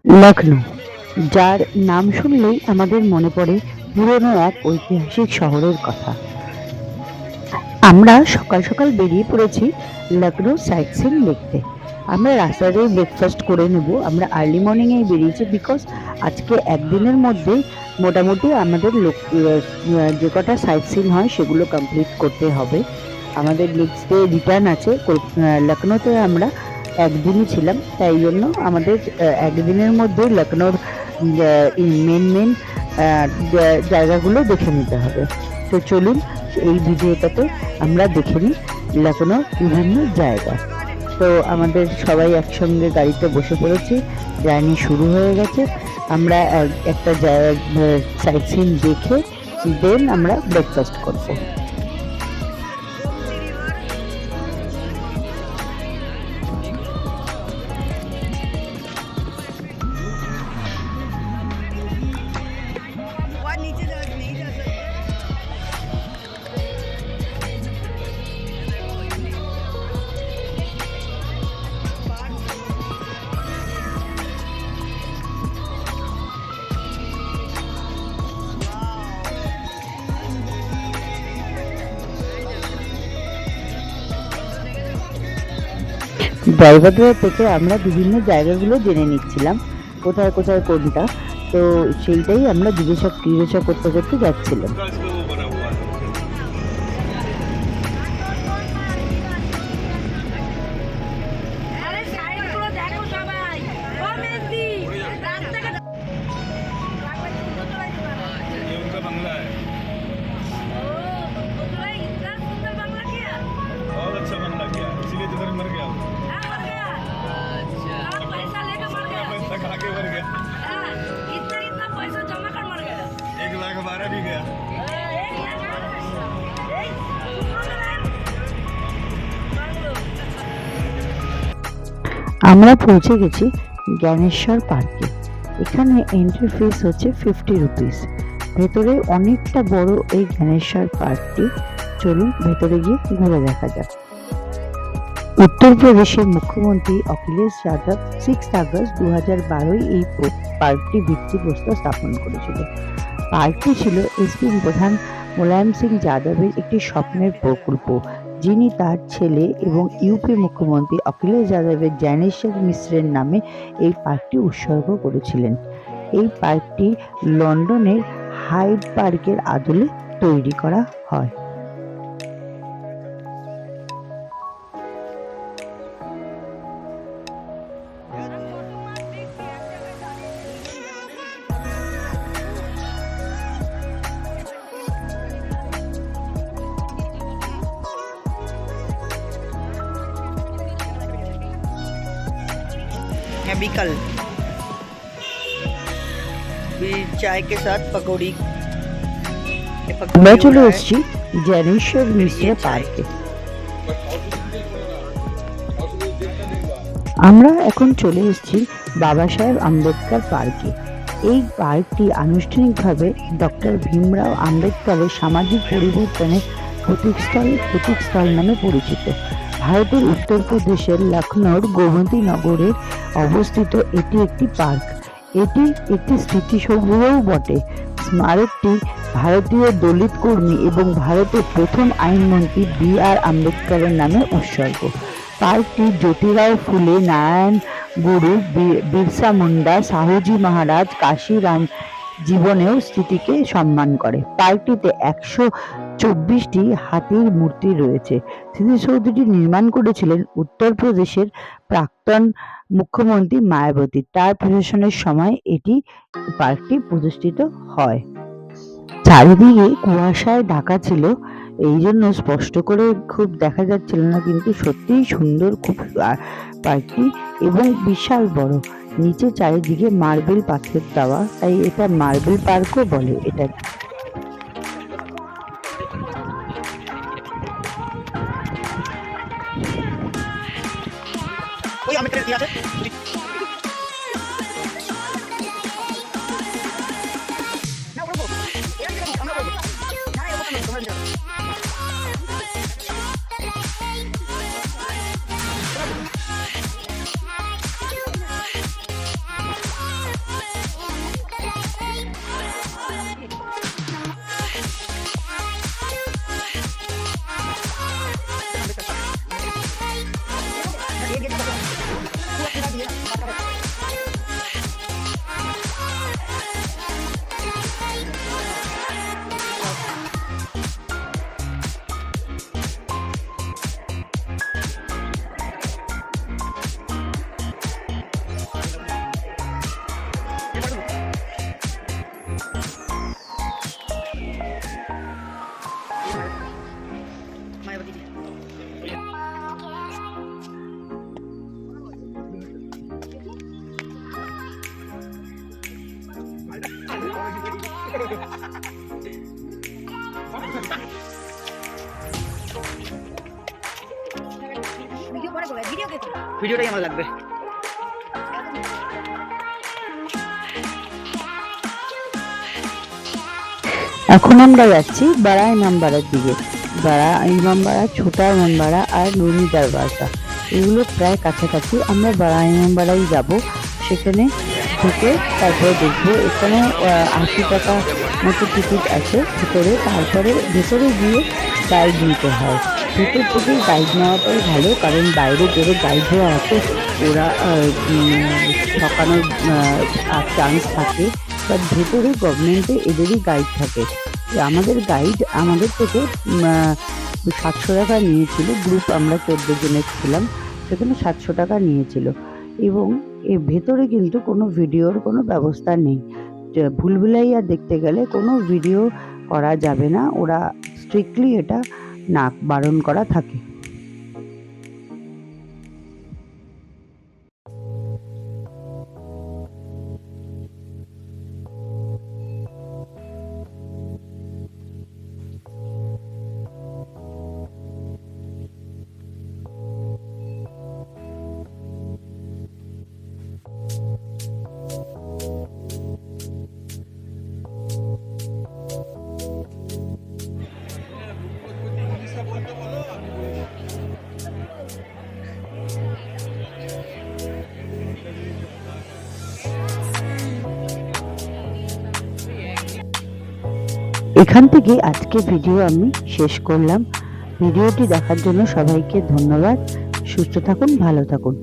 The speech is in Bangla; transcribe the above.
লখনউ, যার নাম শুনলেই আমাদের মনে পড়ে পুরনো এক ঐতিহাসিক শহরের কথা। আমরা সকাল সকাল বেরিয়ে পড়েছি লখনউ সাইট সিন দেখতে। আমরা রাস্তাতেই ব্রেকফাস্ট করে নেব। আমরা আর্লি মর্নিংয়েই বেরিয়েছি, বিকজ আজকে একদিনের মধ্যে মোটামুটি আমাদের যে কটা সাইট সিন হয় সেগুলো কমপ্লিট করতে হবে। আমাদের নেক্সট ডে রিটার্ন আছে। লখনউতে আমরা একদিনই ছিলাম, তাই জন্য আমাদের একদিনের মধ্যে লখনউর মেন মেন জায়গাগুলো দেখে নিতে হবে। তো চলুন এই ভিডিওটাতে আমরা দেখে নিই লখনউর বিভিন্ন জায়গা। তো আমাদের সবাই একসঙ্গে গাড়িতে বসে পড়েছি, জার্নি শুরু হয়ে গেছে। আমরা একটা সাইট সিন দেখে দেন আমরা ব্রেকফাস্ট করবো। ড্রাইভারদের থেকে আমরা বিভিন্ন জায়গাগুলো জেনে নিচ্ছিলাম, কোথায় কোথায় কোনটা। তো সেইটাই আমরা জিজ্ঞাসা করতে করতে যাচ্ছিলাম। আমরা পৌঁছে গেছি জ্ঞানেশ্বর পার্কে। এখানে এন্ট্রি ফিস হচ্ছে 50 রুপিস। ভেতরে অনেকটা বড় এই জ্ঞানেশ্বর পার্কটি। চলুন ভেতরে গিয়ে ঘুরে দেখা যাক। উত্তরপ্রদেশের মুখ্যমন্ত্রী অখিলেশ যাদব 6 আগস্ট 2012 এই পার্কটি ভিত্তিপ্রস্তর স্থাপন করেছিল। পার্কটি ছিল এসপি প্রধান মুলায়ম সিং যাদবের একটি স্বপ্নের প্রকল্প, যিনি তার ছেলে এবং ইউপি মুখ্যমন্ত্রী অখিলেশ যাদবের জ্ঞানেশ্বর মিশ্রের নামে এই পার্কটি উৎসর্গ করেছিলেন। এই পার্কটি লন্ডনের হাইড পার্কের আদলে তৈরি করা হয়। बिकल चाय के साथ पकौड़ी। আমরা চলে এসেছি জ্ঞানেশ্বর মিশ্র পার্কে। আমরা এখন চলে এসেছি বাবা সাহেব আম্বেদকর পার্কে। এই পার্কটি আনুষ্ঠানিকভাবে ডক্টর ভীমরাও আম্বেদকরের সামাজিক পরিবর্তনের প্রতীকস্থল নামে পরিচিত। ভারতের উত্তরপ্রদেশের লখনউর গোমতী নগরে অবস্থিত এটি একটি পার্ক। এটি একটি স্মৃতিসৌধও বটে। স্মারকটি ভারতীয় দলিত কর্মী এবং ভারতের প্রথম আইনমন্ত্রী বি.আর. আম্বেদকরের নামে উৎসর্গ। পার্কটি জ্যোতিরাও ফুলে, নারায়ণ গুরু, বিরসা মুন্ডা, সাহুজি মহারাজ, কাশিরাম জীবনেও স্মৃতিকে সম্মান করে। পার্কটিতে 124টি হাতির মূর্তি রয়েছে। স্মৃতিসৌধটি নির্মাণ করেছিলেন উত্তরপ্রদেশের প্রাক্তন মুখ্যমন্ত্রী মায়াবতী। তার প্রশাসনের সময় পার্কটি প্রতিষ্ঠিত হয়। চারিদিকে কুয়াশায় ঢাকা ছিল, এই জন্য স্পষ্ট করে খুব দেখা যাচ্ছিল না, কিন্তু সত্যিই সুন্দর খুব পার্কটি এবং বিশাল বড়। নিচে চারিদিকে মার্বেল পাথর দেওয়া, তাই এটা মার্বেল পার্কও বলে এটা। ভিডিওটাই আমার লাগবে। এখন আমরা যাচ্ছি बड़ा इमामबाड़ाর दिके। बड़ा इमामबाड़ा, छोटा इमामबाड़ा और নুনি দরওয়াজা এগুলো প্রায় কাছাকাছি। আমরা बड़ा इमामबाड़াই যাব, সেখানে ঢুকে তারপরে দেখবো। এখানে 80 টাকা মতো টিকিট আছে ভিতরে। তারপরে ভেতরে গিয়ে গাইড নিতে হয়। ভেতর থেকে গাইড নেওয়াটাই ভালো, কারণ বাইরে বেরো গাইডরা আছে, ওরা ঠকানোর চান্স থাকে। বাট ভেতরে গভর্নমেন্টে এদেরই গাইড থাকে। আমাদের গাইড আমাদের থেকে 700 টাকা নিয়েছিল। গ্রুপ আমরা 14 জনের ছিলাম, সেখানে 700 টাকা নিয়েছিল। এবং এর ভেতরে কিন্তু কোনো ভিডিওর কোনো ব্যবস্থা নেই। ভুলভুলাইয়া দেখতে গেলে কোনো ভিডিও করা যাবে না, ওরা স্ট্রিক্টলি এটা বারণ করা থাকে। এখান থেকে আজকে ভিডিও আমি শেষ করলাম। ভিডিওটি দেখার জন্য সবাইকে ধন্যবাদ। সুস্থ থাকুন, ভালো থাকুন।